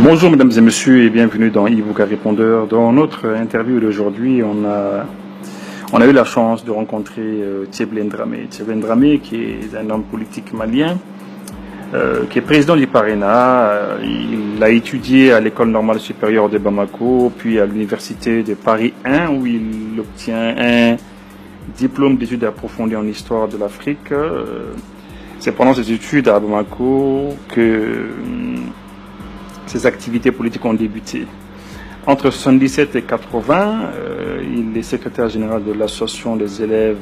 Bonjour mesdames et messieurs et bienvenue dans Ibuka Répondeur. Dans notre interview d'aujourd'hui, on a eu la chance de rencontrer Tieblé Ndramé. Tieblé Ndramé qui est un homme politique malien, qui est président du Parena. Il a étudié à l'école normale supérieure de Bamako, puis à l'université de Paris 1 où il obtient un diplôme d'études approfondies en histoire de l'Afrique. C'est pendant ses études à Bamako que ses activités politiques ont débuté. Entre 1977 et 1980, il est secrétaire général de l'association des élèves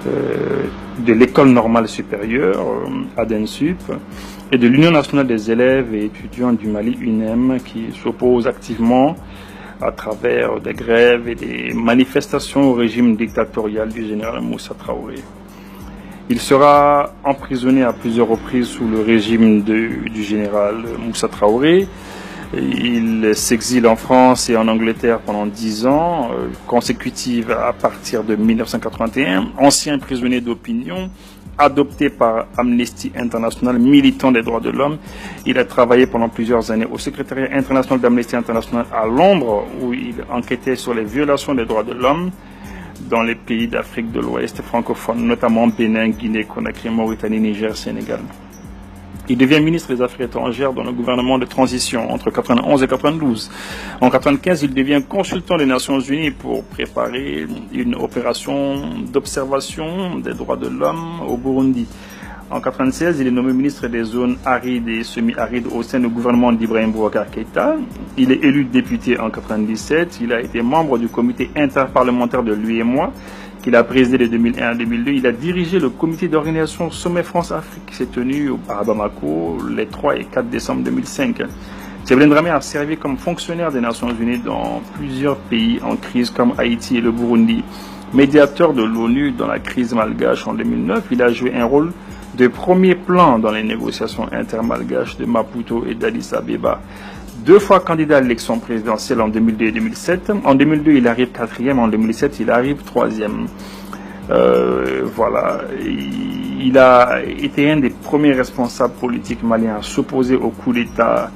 de l'école normale supérieure, ADENSUP, et de l'Union nationale des élèves et étudiants du Mali, UNEM, qui s'oppose activement à travers des grèves et des manifestations au régime dictatorial du général Moussa Traoré. Il sera emprisonné à plusieurs reprises sous le régime du général Moussa Traoré. Il s'exile en France et en Angleterre pendant 10 ans, consécutives à partir de 1981. Ancien prisonnier d'opinion, adopté par Amnesty International, militant des droits de l'homme. Il a travaillé pendant plusieurs années au secrétariat international d'Amnesty International à Londres, où il enquêtait sur les violations des droits de l'homme dans les pays d'Afrique de l'Ouest francophone, notamment Bénin, Guinée, Conakry, Mauritanie, Niger, Sénégal. Il devient ministre des Affaires étrangères dans le gouvernement de transition entre 1991 et 1992. En 1995, il devient consultant des Nations Unies pour préparer une opération d'observation des droits de l'homme au Burundi. En 1996, il est nommé ministre des zones arides et semi-arides au sein du gouvernement d'Ibrahim Boubacar Keïta. Il est élu député en 1997. Il a été membre du comité interparlementaire de l'UEMOA, qu'il a présidé de 2001 à 2002. Il a dirigé le comité d'organisation Sommet France-Afrique qui s'est tenu à Bamako les 3 et 4 décembre 2005. Tieblé Ndramé a servi comme fonctionnaire des Nations Unies dans plusieurs pays en crise comme Haïti et le Burundi. Médiateur de l'ONU dans la crise malgache en 2009, il a joué un rôle de premier plan dans les négociations intermalgaches de Maputo et d'Addis Abeba. 2 fois candidat à l'élection présidentielle en 2002 et 2007. En 2002, il arrive 4e, en 2007, il arrive 3e. Voilà. Il a été un des premiers responsables politiques maliens à s'opposer au coup d'État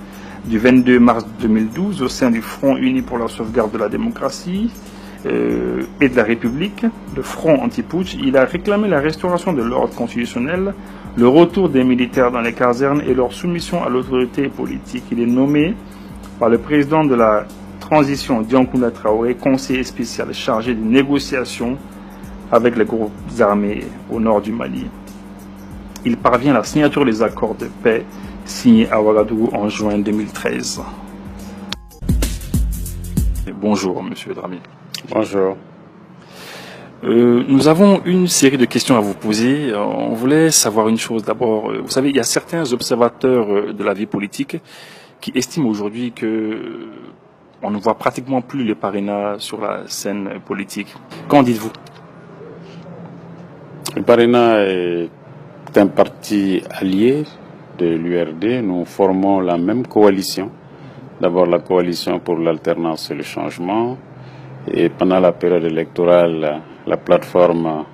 du 22 mars 2012 au sein du Front uni pour la sauvegarde de la démocratie et de la République, le Front anti-putsch. Il a réclamé la restauration de l'ordre constitutionnel, le retour des militaires dans les casernes et leur soumission à l'autorité politique. Il est nommé par le président de la transition, Diankounda Traoré, conseiller spécial chargé des négociations avec les groupes armés au nord du Mali. Il parvient à la signature des accords de paix signés à Ouagadougou en juin 2013. Bonjour, monsieur Ndramé. Bonjour. Nous avons une série de questions à vous poser. On voulait savoir une chose d'abord. Vous savez, il y a certains observateurs de la vie politique qui estiment aujourd'hui que on ne voit pratiquement plus le Parena sur la scène politique. Qu'en dites-vous? Le Parena est un parti allié de l'URD. Nous formons la même coalition. D'abord la coalition pour l'alternance et le changement. Et pendant la période électorale, la plateforme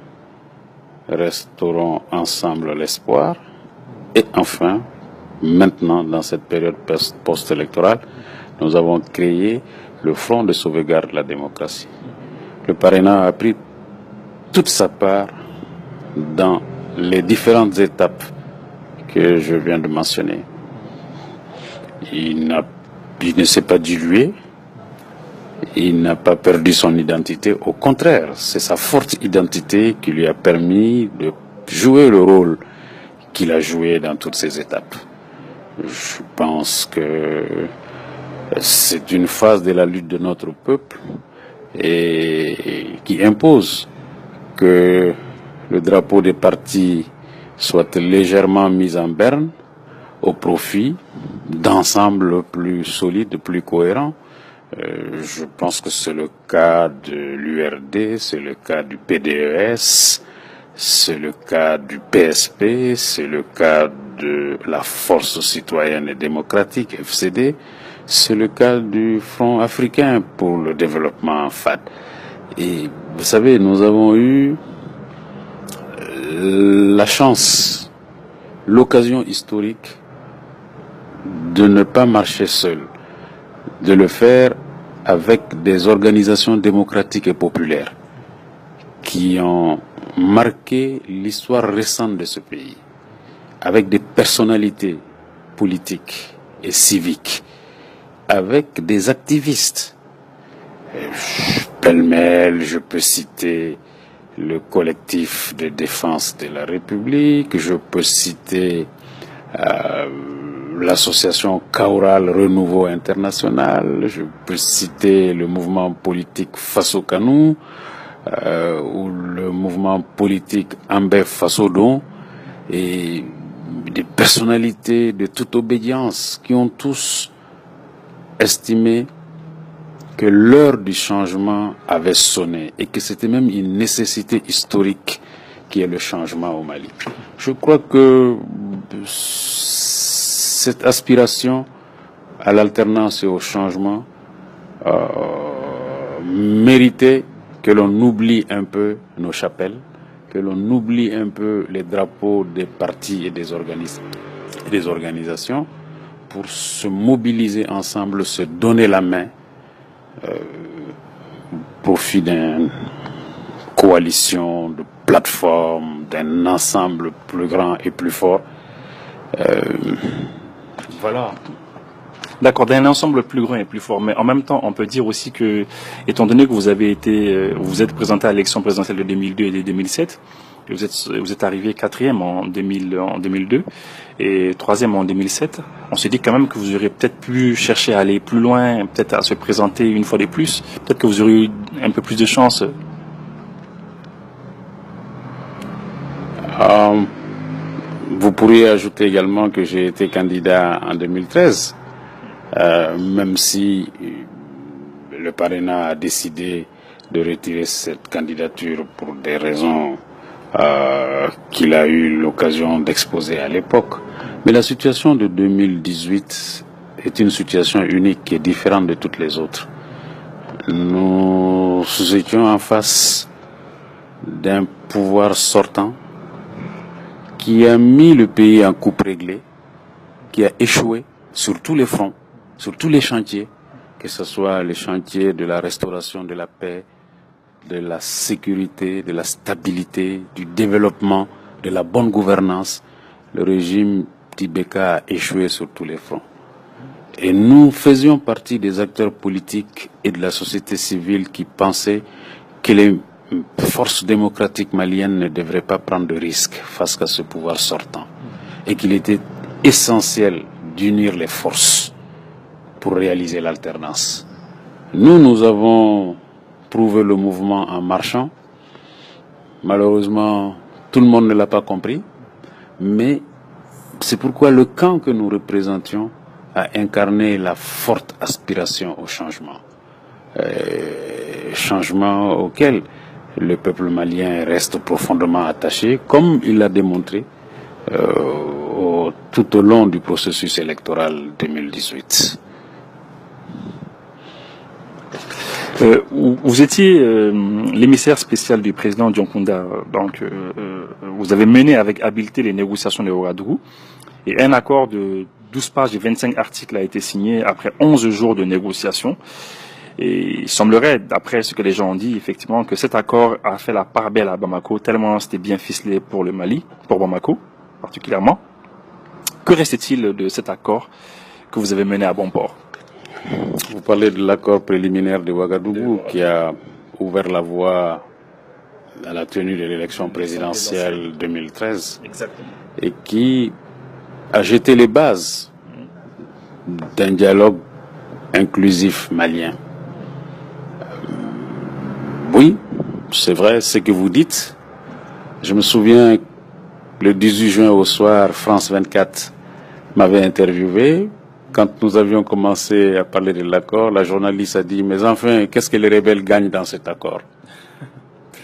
Restaurons ensemble l'espoir. Et enfin, maintenant, dans cette période post-électorale, nous avons créé le Front de sauvegarde de la démocratie. Le Parena a pris toute sa part dans les différentes étapes que je viens de mentionner. Il ne s'est pas dilué. Il n'a pas perdu son identité. Au contraire, c'est sa forte identité qui lui a permis de jouer le rôle qu'il a joué dans toutes ces étapes. Je pense que c'est une phase de la lutte de notre peuple et qui impose que le drapeau des partis soit légèrement mis en berne au profit d'ensembles plus solides, plus cohérents. Je pense que c'est le cas de l'URD, c'est le cas du PDES, c'est le cas du PSP, c'est le cas de la Force citoyenne et démocratique, FCD, c'est le cas du Front africain pour le développement FAD. Et vous savez, nous avons eu la chance, l'occasion historique de ne pas marcher seul, de le faire avec des organisations démocratiques et populaires qui ont marqué l'histoire récente de ce pays, avec des personnalités politiques et civiques, avec des activistes. Pêle-mêle, je peux citer le collectif de défense de la République, je peux citer l'association Kaoral Renouveau International, je peux citer le mouvement politique Faso Kanou, ou le mouvement politique Ambef Fasodon, et des personnalités de toute obédience qui ont tous estimé que l'heure du changement avait sonné et que c'était même une nécessité historique qui est le changement au Mali. Je crois que cette aspiration à l'alternance et au changement méritait que l'on oublie un peu nos chapelles, que l'on oublie un peu les drapeaux des partis et des organisations pour se mobiliser ensemble, se donner la main au profit d'une coalition, de plateforme, d'un ensemble plus grand et plus fort. Voilà. D'accord, d'un ensemble plus grand et plus fort. Mais en même temps, on peut dire aussi que, étant donné que vous êtes présenté à l'élection présidentielle de 2002 et de 2007, et vous êtes arrivé 4e en 2002 et 3e en 2007, on s'est dit quand même que vous auriez peut-être pu chercher à aller plus loin, peut-être à se présenter une fois de plus, peut-être que vous auriez eu un peu plus de chance. Vous pourriez ajouter également que j'ai été candidat en 2013, même si le parrainat a décidé de retirer cette candidature pour des raisons qu'il a eu l'occasion d'exposer à l'époque. Mais la situation de 2018 est une situation unique qui est différente de toutes les autres. Nous étions en face d'un pouvoir sortant qui a mis le pays en coupe réglée, qui a échoué sur tous les fronts, sur tous les chantiers, que ce soit les chantiers de la restauration de la paix, de la sécurité, de la stabilité, du développement, de la bonne gouvernance. Le régime Tibeka a échoué sur tous les fronts. Et nous faisions partie des acteurs politiques et de la société civile qui pensaient que les forces démocratiques maliennes ne devraient pas prendre de risques face à ce pouvoir sortant. Et qu'il était essentiel d'unir les forces pour réaliser l'alternance. Nous avons prouvé le mouvement en marchant. Malheureusement, tout le monde ne l'a pas compris. Mais c'est pourquoi le camp que nous représentions a incarné la forte aspiration au changement. Changement auquel le peuple malien reste profondément attaché, comme il l'a démontré tout au long du processus électoral 2018. Vous étiez l'émissaire spécial du président Dionkunda, donc vous avez mené avec habileté les négociations de Ouagadougou, et un accord de 12 pages et 25 articles a été signé après 11 jours de négociations. Et il semblerait, d'après ce que les gens ont dit, effectivement, que cet accord a fait la part belle à Bamako, tellement c'était bien ficelé pour le Mali, pour Bamako particulièrement. Que restait-il de cet accord que vous avez mené à bon port? Vous parlez de l'accord préliminaire de Ouagadougou qui a ouvert la voie à la tenue de l'élection présidentielle 2013. Exactement. Et qui a jeté les bases d'un dialogue inclusif malien. Oui, c'est vrai ce que vous dites. Je me souviens, le 18 juin au soir, France 24 m'avait interviewé. Quand nous avions commencé à parler de l'accord, la journaliste a dit « Mais enfin, qu'est-ce que les rebelles gagnent dans cet accord ?»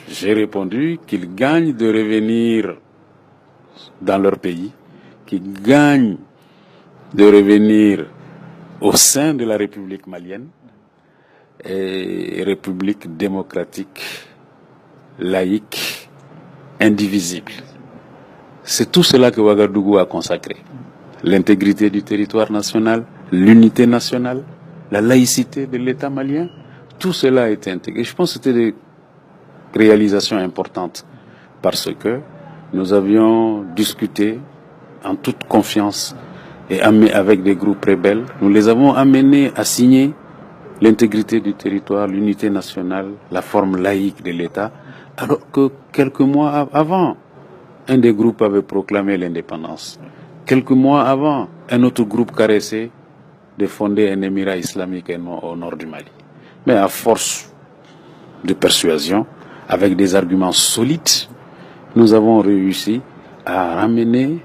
J'ai répondu qu'ils gagnent de revenir dans leur pays, qu'ils gagnent de revenir au sein de la République malienne, et République démocratique, laïque, indivisible. C'est tout cela que Ouagadougou a consacré. l'intégrité du territoire national, l'unité nationale, la laïcité de l'État malien. Tout cela a été intégré. Je pense que c'était des réalisations importantes parce que nous avions discuté en toute confiance et avec des groupes rebelles. Nous les avons amenés à signer l'intégrité du territoire, l'unité nationale, la forme laïque de l'État, alors que quelques mois avant, un des groupes avait proclamé l'indépendance. Quelques mois avant, un autre groupe caressait de fonder un émirat islamique au nord du Mali. Mais à force de persuasion, avec des arguments solides, nous avons réussi à ramener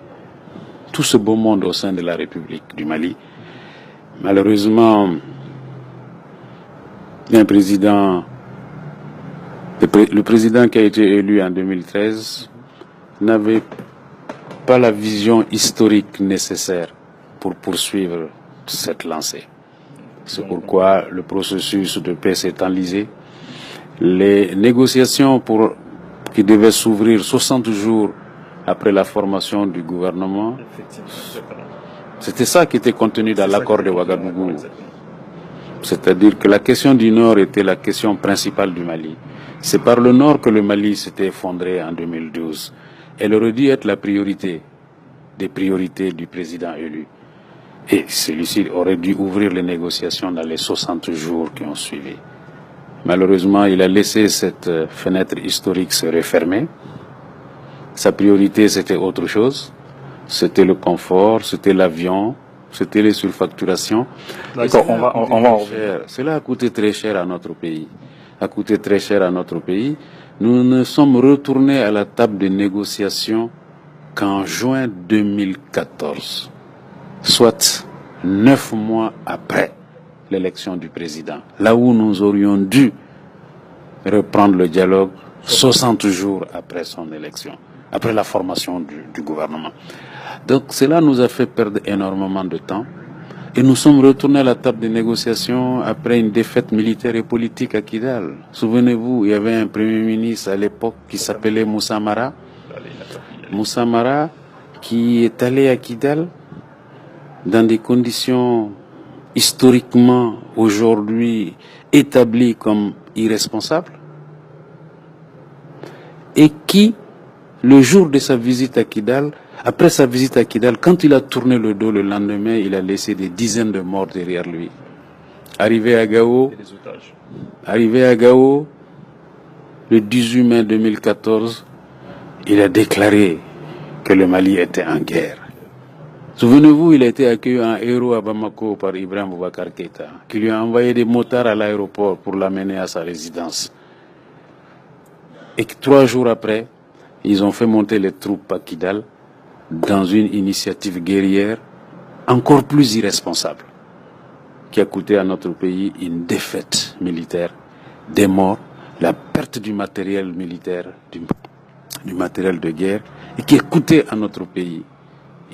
tout ce beau monde au sein de la République du Mali. Malheureusement, le président qui a été élu en 2013 n'avait pas la vision historique nécessaire pour poursuivre cette lancée. C'est pourquoi le processus de paix s'est enlisé. Les négociations qui devaient s'ouvrir 60 jours après la formation du gouvernement, c'était ça qui était contenu dans l'accord de Ouagadougou. C'est-à-dire que la question du Nord était la question principale du Mali. C'est par le Nord que le Mali s'était effondré en 2012. Elle aurait dû être la priorité des priorités du président élu. Et celui-ci aurait dû ouvrir les négociations dans les 60 jours qui ont suivi. Malheureusement, il a laissé cette fenêtre historique se refermer. Sa priorité, c'était autre chose. C'était le confort, c'était l'avion, c'était les surfacturations. D'accord, on va en revenir. Cela a coûté très cher à notre pays. Nous ne sommes retournés à la table de négociation qu'en juin 2014, soit 9 mois après l'élection du président, là où nous aurions dû reprendre le dialogue 60 jours après son élection, après la formation du gouvernement. Donc cela nous a fait perdre énormément de temps et nous sommes retournés à la table de négociation après une défaite militaire et politique à Kidal. Souvenez-vous, il y avait un premier ministre à l'époque qui s'appelait Moussa Mara. Moussa Mara qui est allé à Kidal dans des conditions historiquement aujourd'hui établies comme irresponsables et qui, le jour de sa visite à Kidal, après sa visite à Kidal, quand il a tourné le dos le lendemain, il a laissé des dizaines de morts derrière lui. Arrivé à Gao, le 18 mai 2014, il a déclaré que le Mali était en guerre. Souvenez-vous, il a été accueilli en héros à Bamako par Ibrahim Boubacar Keïta, qui lui a envoyé des motards à l'aéroport pour l'amener à sa résidence. Et que 3 jours après, ils ont fait monter les troupes à Kidal dans une initiative guerrière encore plus irresponsable, qui a coûté à notre pays une défaite militaire, des morts, la perte du matériel militaire, du matériel de guerre, et qui a coûté à notre pays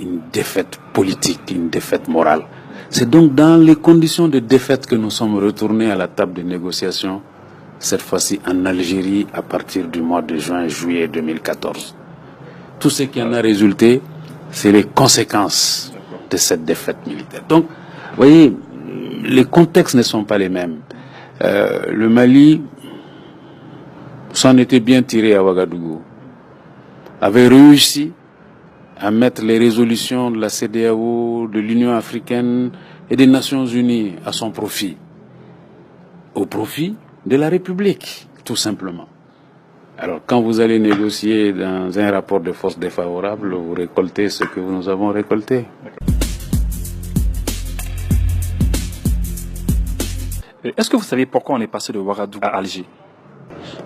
une défaite politique, une défaite morale. C'est donc dans les conditions de défaite que nous sommes retournés à la table de négociation, cette fois-ci en Algérie, à partir du mois de juillet 2014. Tout ce qui en a résulté, c'est les conséquences de cette défaite militaire. Donc, vous voyez, les contextes ne sont pas les mêmes. Le Mali s'en était bien tiré à Ouagadougou, avait réussi à mettre les résolutions de la CEDEAO, de l'Union africaine et des Nations unies à son profit, au profit de la République, tout simplement. Alors, quand vous allez négocier dans un rapport de force défavorable, vous récoltez ce que nous avons récolté. Est-ce que vous savez pourquoi on est passé de Ouagadougou à Alger?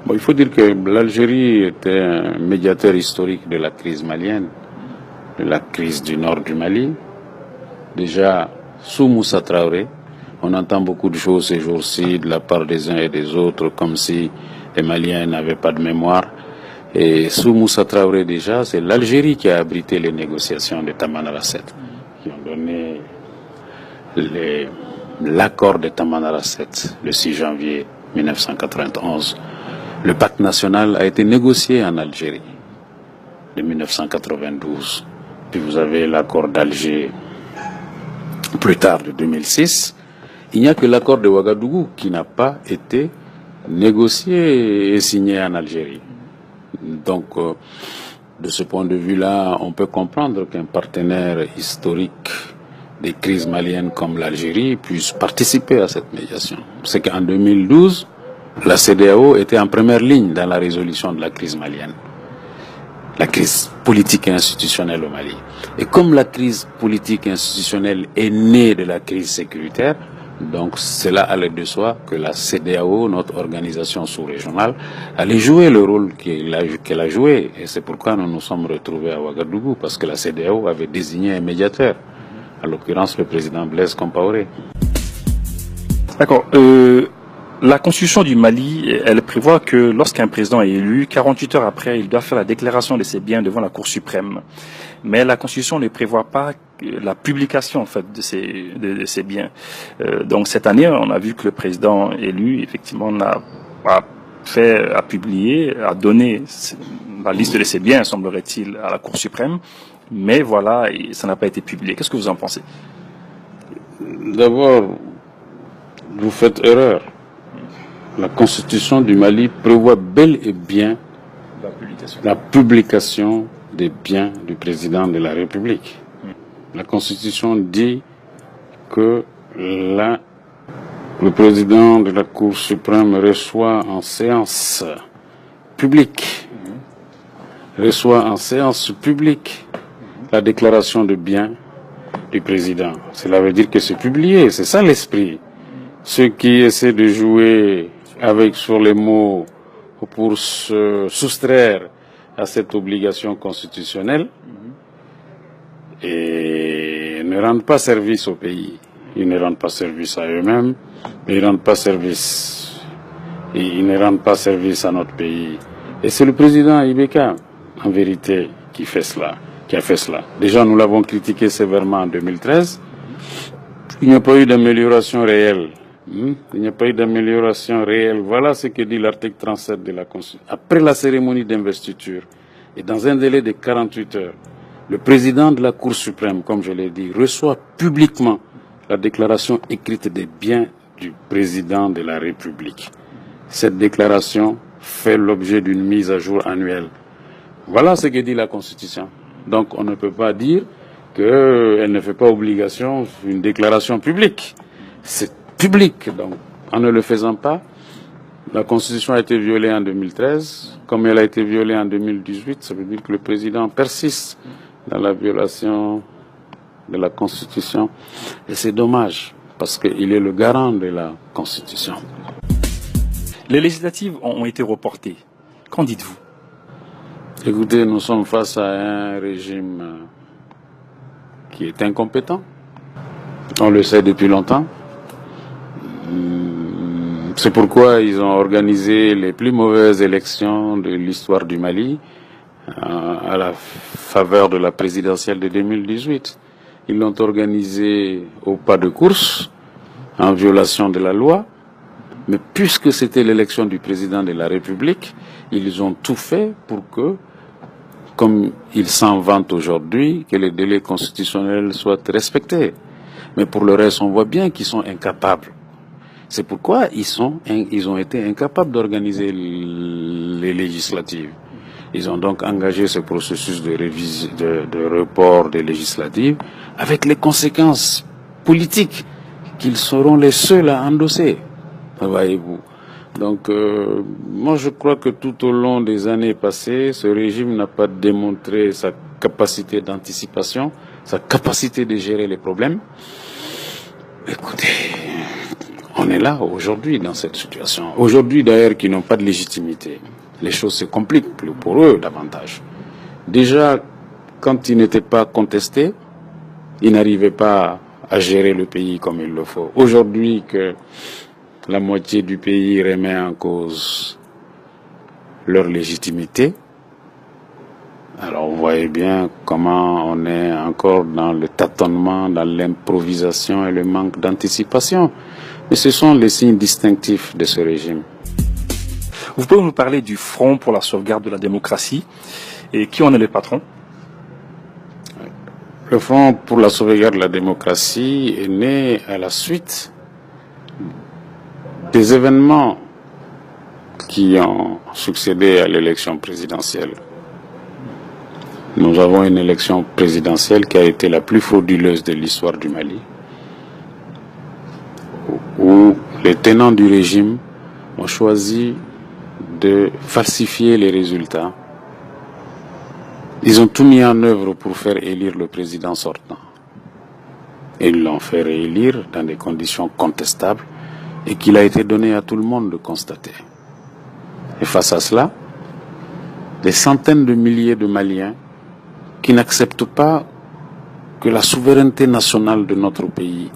Bon, il faut dire que l'Algérie était un médiateur historique de la crise malienne, de la crise du nord du Mali. Déjà, sous Moussa Traoré, on entend beaucoup de choses ces jours-ci de la part des uns et des autres, comme si les Maliens n'avaient pas de mémoire. Et sous Moussa Traoré déjà, c'est l'Algérie qui a abrité les négociations de Tamanrasset, qui ont donné l'accord de Tamanrasset le 6 janvier 1991. Le pacte national a été négocié en Algérie de 1992. puis vous avez l'accord d'Alger plus tard de 2006. Il n'y a que l'accord de Ouagadougou qui n'a pas été négocié et signé en Algérie. Donc, de ce point de vue-là, on peut comprendre qu'un partenaire historique des crises maliennes comme l'Algérie puisse participer à cette médiation. C'est qu'en 2012, la CEDEAO était en première ligne dans la résolution de la crise malienne. La crise politique et institutionnelle au Mali. Et comme la crise politique et institutionnelle est née de la crise sécuritaire, donc cela allait de soi que la CEDEAO, notre organisation sous-régionale, allait jouer le rôle qu'elle a joué. Et c'est pourquoi nous nous sommes retrouvés à Ouagadougou, parce que la CEDEAO avait désigné un médiateur, en l'occurrence le président Blaise Compaoré. D'accord. La constitution du Mali, elle prévoit que lorsqu'un président est élu, 48 heures après, il doit faire la déclaration de ses biens devant la Cour suprême. Mais la constitution ne prévoit pas la publication en fait de ces biens. Donc cette année, on a vu que le président élu, effectivement, a publié, a donné la liste de ses biens, semblerait-il, à la Cour suprême. Mais voilà, ça n'a pas été publié. Qu'est-ce que vous en pensez? D'abord, vous faites erreur. La constitution du Mali prévoit bel et bien la publication des biens du président de la République. La constitution dit que le président de la Cour suprême reçoit en séance publique, la déclaration de biens du président. Cela veut dire que c'est publié, c'est ça l'esprit. Ceux qui essaient de jouer sur les mots pour se soustraire à cette obligation constitutionnelle et ne rendent pas service au pays. Ils ne rendent pas service à eux-mêmes, mais ils rendent pas service. Ils ne rendent pas service à notre pays. Et c'est le président Ibeka, en vérité, qui a fait cela. Déjà, nous l'avons critiqué sévèrement en 2013. Il n'y a pas eu d'amélioration réelle. Il n'y a pas eu d'amélioration réelle. Voilà ce que dit l'article 37 de la Constitution. Après la cérémonie d'investiture, et dans un délai de 48 heures, le président de la Cour suprême, comme je l'ai dit, reçoit publiquement la déclaration écrite des biens du président de la République. Cette déclaration fait l'objet d'une mise à jour annuelle. Voilà ce que dit la Constitution. Donc on ne peut pas dire qu'elle ne fait pas obligation une déclaration publique. C'est public. Donc, en ne le faisant pas, la Constitution a été violée en 2013. Comme elle a été violée en 2018, ça veut dire que le président persiste dans la violation de la Constitution. Et c'est dommage, parce qu'il est le garant de la Constitution. Les législatives ont été reportées. Qu'en dites-vous? Écoutez, nous sommes face à un régime qui est incompétent. On le sait depuis longtemps. C'est pourquoi ils ont organisé les plus mauvaises élections de l'histoire du Mali à la faveur de la présidentielle de 2018. Ils l'ont organisé au pas de course, en violation de la loi. Mais puisque c'était l'élection du président de la République, ils ont tout fait pour que, comme ils s'en vantent aujourd'hui, que les délais constitutionnels soient respectés. Mais pour le reste, on voit bien qu'ils sont incapables. C'est pourquoi ils ont été incapables d'organiser les législatives. Ils ont donc engagé ce processus de report des législatives avec les conséquences politiques qu'ils seront les seuls à endosser. Voyez-vous. Donc, moi je crois que tout au long des années passées, ce régime n'a pas démontré sa capacité d'anticipation, sa capacité de gérer les problèmes. Écoutez, on est là aujourd'hui dans cette situation. Aujourd'hui d'ailleurs qui n'ont pas de légitimité. Les choses se compliquent pour eux davantage. Déjà, quand ils n'étaient pas contestés, ils n'arrivaient pas à gérer le pays comme il le faut. Aujourd'hui que la moitié du pays remet en cause leur légitimité, alors vous voyez bien comment on est encore dans le tâtonnement, dans l'improvisation et le manque d'anticipation. Mais ce sont les signes distinctifs de ce régime. Vous pouvez nous parler du Front pour la sauvegarde de la démocratie et qui en est le patron? Le Front pour la sauvegarde de la démocratie est né à la suite des événements qui ont succédé à l'élection présidentielle. Nous avons une élection présidentielle qui a été la plus frauduleuse de l'histoire du Mali, où les tenants du régime ont choisi de falsifier les résultats. Ils ont tout mis en œuvre pour faire élire le président sortant. Et ils l'ont fait réélire dans des conditions contestables et qu'il a été donné à tout le monde de constater. Et face à cela, des centaines de milliers de Maliens qui n'acceptent pas que la souveraineté nationale de notre pays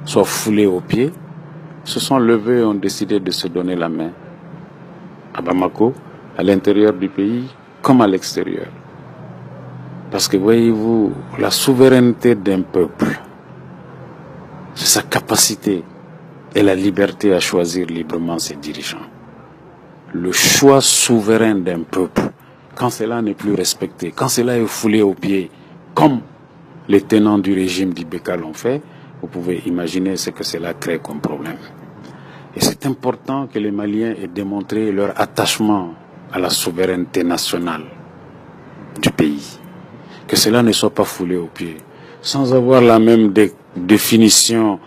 soit foulée aux pieds, se sont levés et ont décidé de se donner la main à Bamako, à l'intérieur du pays comme à l'extérieur. Parce que voyez-vous, la souveraineté d'un peuple, c'est sa capacité et la liberté à choisir librement ses dirigeants. Le choix souverain d'un peuple, quand cela n'est plus respecté, quand cela est foulé aux pieds, comme les tenants du régime d'Ibeka l'ont fait, vous pouvez imaginer ce que cela crée comme problème. Et c'est important que les Maliens aient démontré leur attachement à la souveraineté nationale du pays. Que cela ne soit pas foulé aux pieds. Sans avoir la même définition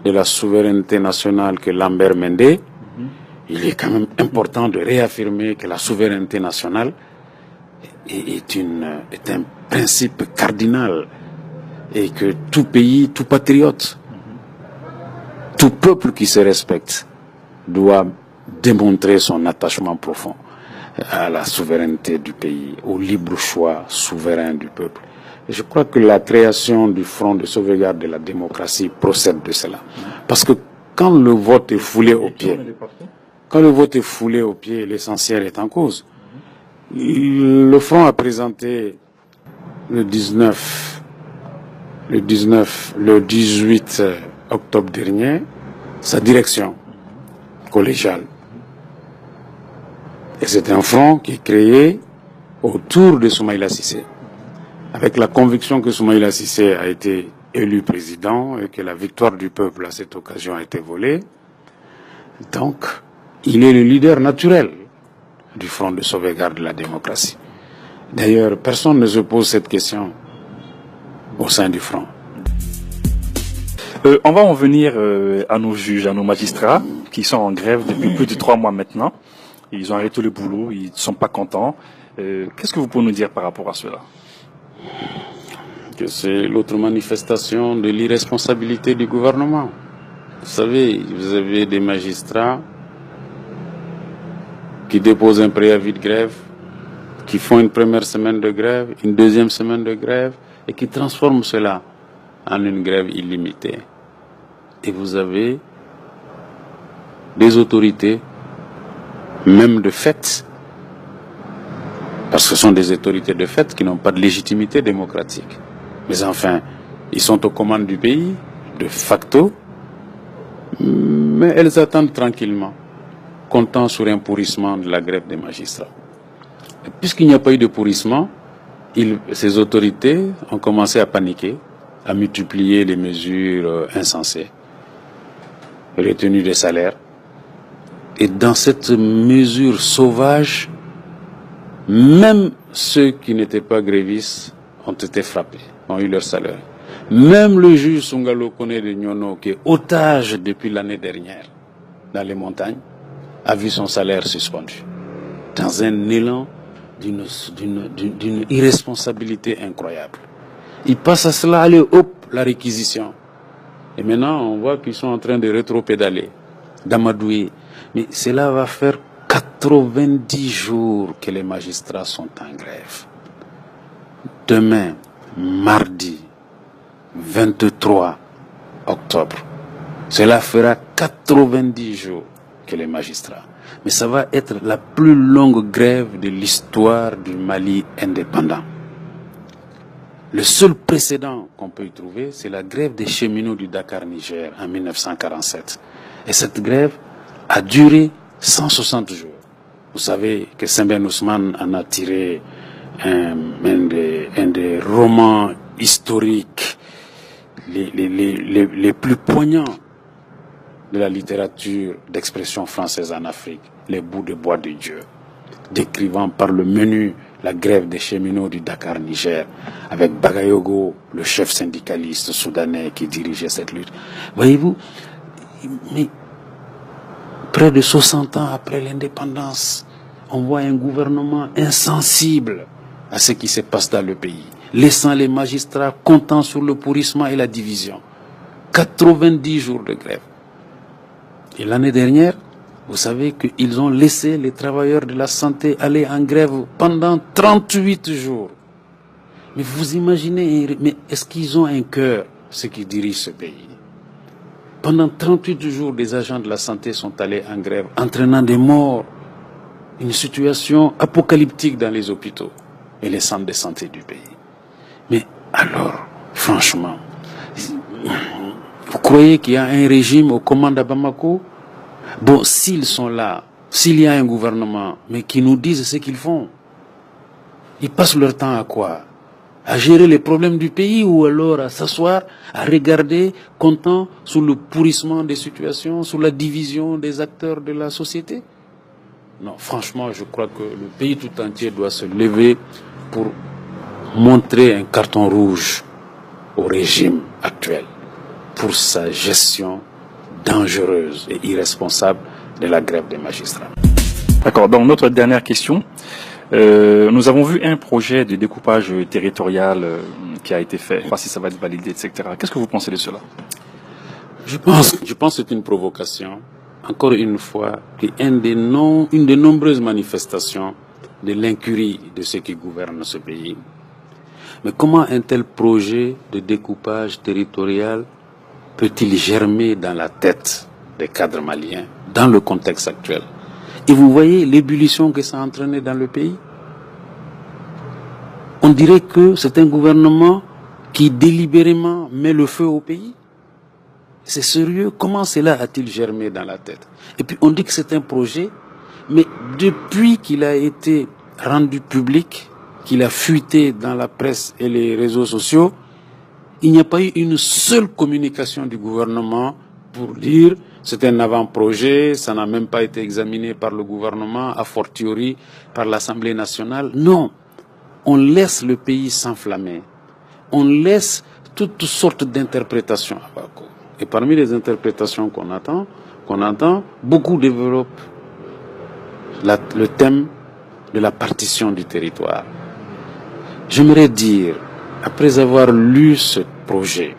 de la souveraineté nationale que Lambert Mende, il est quand même important de réaffirmer que la souveraineté nationale est un principe cardinal et que tout pays, tout patriote, tout peuple qui se respecte doit démontrer son attachement profond à la souveraineté du pays, au libre choix souverain du peuple. Et je crois que la création du Front de sauvegarde de la démocratie procède de cela. Parce que quand le vote est foulé aux pieds, l'essentiel est en cause. Le Front a présenté le 18 octobre dernier sa direction collégiale. Et c'est un front qui est créé autour de Soumaïla Cissé, avec la conviction que Soumaïla Cissé a été élu président et que la victoire du peuple à cette occasion a été volée. Donc, il est le leader naturel du Front de sauvegarde de la démocratie. D'ailleurs, personne ne se pose cette question au sein du Front. On va en venir à nos juges, à nos magistrats, qui sont en grève depuis plus de 3 mois maintenant. Ils ont arrêté le boulot, ils ne sont pas contents. Qu'est-ce que vous pouvez nous dire par rapport à cela? Que c'est l'autre manifestation de l'irresponsabilité du gouvernement. Vous savez, vous avez des magistrats qui déposent un préavis de grève, qui font une première semaine de grève, une deuxième semaine de grève, et qui transforment cela en une grève illimitée. Et vous avez des autorités, même de fait, parce que ce sont des autorités de fait qui n'ont pas de légitimité démocratique. Mais enfin, ils sont aux commandes du pays, de facto, mais elles attendent tranquillement, comptant sur un pourrissement de la grève des magistrats. Et puisqu'il n'y a pas eu de pourrissement, ces autorités ont commencé à paniquer, à multiplier les mesures insensées, retenue des salaires. Et dans cette mesure sauvage, même ceux qui n'étaient pas grévistes ont été frappés, ont eu leur salaire. Même le juge Sungalo Kone de Nyono, qui est otage depuis l'année dernière dans les montagnes, a vu son salaire suspendu. Dans un élan d'une irresponsabilité incroyable. Il passe à cela, allez hop, la réquisition. Et maintenant, on voit qu'ils sont en train de rétro-pédaler, d'amadouer. Mais cela va faire 90 jours que les magistrats sont en grève. Demain, mardi 23 octobre, cela fera 90 jours que les magistrats. Mais ça va être la plus longue grève de l'histoire du Mali indépendant. Le seul précédent qu'on peut y trouver, c'est la grève des cheminots du Dakar Niger en 1947. Et cette grève a duré 160 jours. Vous savez que Sembène Ousmane en a tiré un des romans historiques, les plus poignants de la littérature d'expression française en Afrique, les bouts de bois de Dieu, décrivant par le menu la grève des cheminots du Dakar, Niger, avec Bagayogo, le chef syndicaliste soudanais qui dirigeait cette lutte. Voyez-vous, mais près de 60 ans après l'indépendance, on voit un gouvernement insensible à ce qui se passe dans le pays, laissant les magistrats comptant sur le pourrissement et la division. 90 jours de grève. Et l'année dernière, vous savez qu'ils ont laissé les travailleurs de la santé aller en grève pendant 38 jours. Mais vous imaginez, mais est-ce qu'ils ont un cœur, ceux qui dirigent ce pays? Pendant 38 jours, des agents de la santé sont allés en grève, entraînant des morts. Une situation apocalyptique dans les hôpitaux et les centres de santé du pays. Mais alors, franchement, vous croyez qu'il y a un régime aux commandes à Bamako? Bon, s'ils sont là, s'il y a un gouvernement, mais qui nous disent ce qu'ils font, ils passent leur temps à quoi? À gérer les problèmes du pays ou alors à s'asseoir, à regarder, comptant sur le pourrissement des situations, sur la division des acteurs de la société? Non, franchement, je crois que le pays tout entier doit se lever pour montrer un carton rouge au régime actuel pour sa gestion dangereuse et irresponsable de la grève des magistrats. D'accord, donc notre dernière question. Nous avons vu un projet de découpage territorial qui a été fait. Je ne sais pas si ça va être validé, etc. Qu'est-ce que vous pensez de cela? Je pense que c'est une provocation. Encore une fois, une des nombreuses manifestations de l'incurie de ceux qui gouvernent ce pays. Mais comment un tel projet de découpage territorial peut-il germer dans la tête des cadres maliens, dans le contexte actuel? Et vous voyez l'ébullition que ça a entraîné dans le pays? On dirait que c'est un gouvernement qui délibérément met le feu au pays. C'est sérieux? Comment cela a-t-il germé dans la tête? Et puis on dit que c'est un projet, mais depuis qu'il a été rendu public, qu'il a fuité dans la presse et les réseaux sociaux, il n'y a pas eu une seule communication du gouvernement pour dire c'est un avant-projet, ça n'a même pas été examiné par le gouvernement, a fortiori par l'Assemblée nationale. Non, on laisse le pays s'enflammer. On laisse toutes sortes d'interprétations à Bamako. Et parmi les interprétations qu'on entend, beaucoup développent le thème de la partition du territoire. J'aimerais dire, après avoir lu ce projet,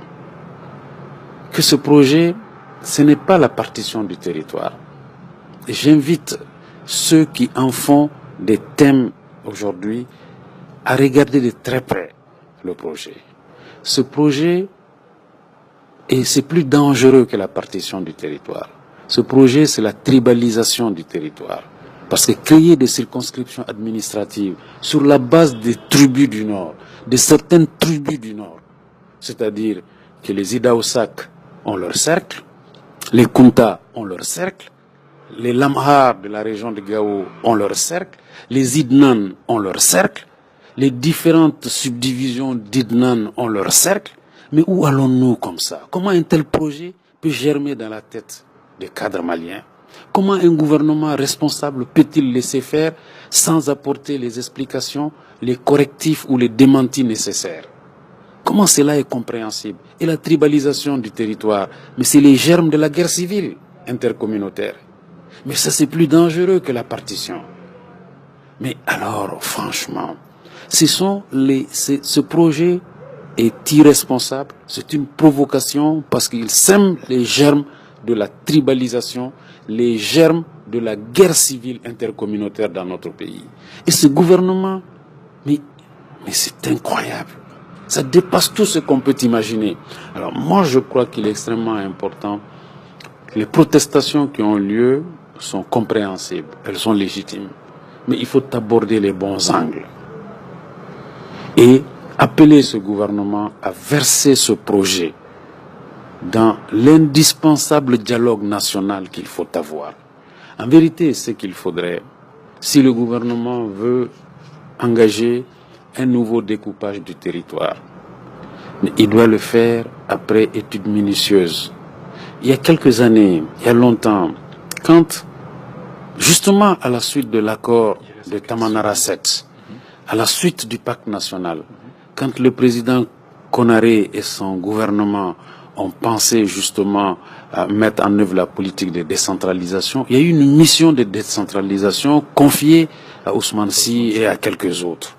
que ce projet, ce n'est pas la partition du territoire. Et j'invite ceux qui en font des thèmes aujourd'hui à regarder de très près le projet. Ce projet, et c'est plus dangereux que la partition du territoire. Ce projet, c'est la tribalisation du territoire. Parce que créer des circonscriptions administratives sur la base des tribus du Nord, de certaines tribus du Nord, c'est-à-dire que les Idaosak ont leur cercle, les Kunta ont leur cercle, les Lamhar de la région de Gao ont leur cercle, les Idnan ont leur cercle, les différentes subdivisions d'Idnan ont leur cercle. Mais où allons-nous comme ça? Comment un tel projet peut germer dans la tête des cadres maliens? Comment un gouvernement responsable peut-il laisser faire sans apporter les explications, les correctifs ou les démentis nécessaires? Comment cela est compréhensible? Et la tribalisation du territoire, mais c'est les germes de la guerre civile intercommunautaire. Mais ça, c'est plus dangereux que la partition. Mais alors, franchement, ce projet est irresponsable, c'est une provocation parce qu'il sème les germes de la tribalisation, les germes de la guerre civile intercommunautaire dans notre pays. Et ce gouvernement, mais c'est incroyable. Ça dépasse tout ce qu'on peut imaginer. Alors moi, je crois qu'il est extrêmement important. Les protestations qui ont lieu sont compréhensibles, elles sont légitimes. Mais il faut aborder les bons angles. Et appeler ce gouvernement à verser ce projet dans l'indispensable dialogue national qu'il faut avoir. En vérité, ce qu'il faudrait, si le gouvernement veut engager un nouveau découpage du territoire, mais il doit le faire après étude minutieuse. Il y a quelques années, il y a longtemps, quand, justement à la suite de l'accord de Tamanrasset, 7, à la suite du pacte national, quand le président Konaré et son gouvernement ont pensé justement à mettre en œuvre la politique de décentralisation, il y a eu une mission de décentralisation confiée à Ousmane Sy et à quelques autres,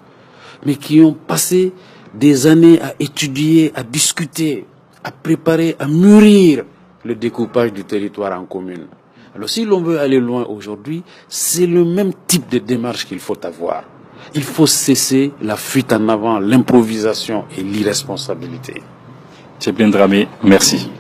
mais qui ont passé des années à étudier, à discuter, à préparer, à mûrir le découpage du territoire en communes. Alors si l'on veut aller loin aujourd'hui, c'est le même type de démarche qu'il faut avoir. Il faut cesser la fuite en avant, l'improvisation et l'irresponsabilité. Tcheblin Dramé, merci.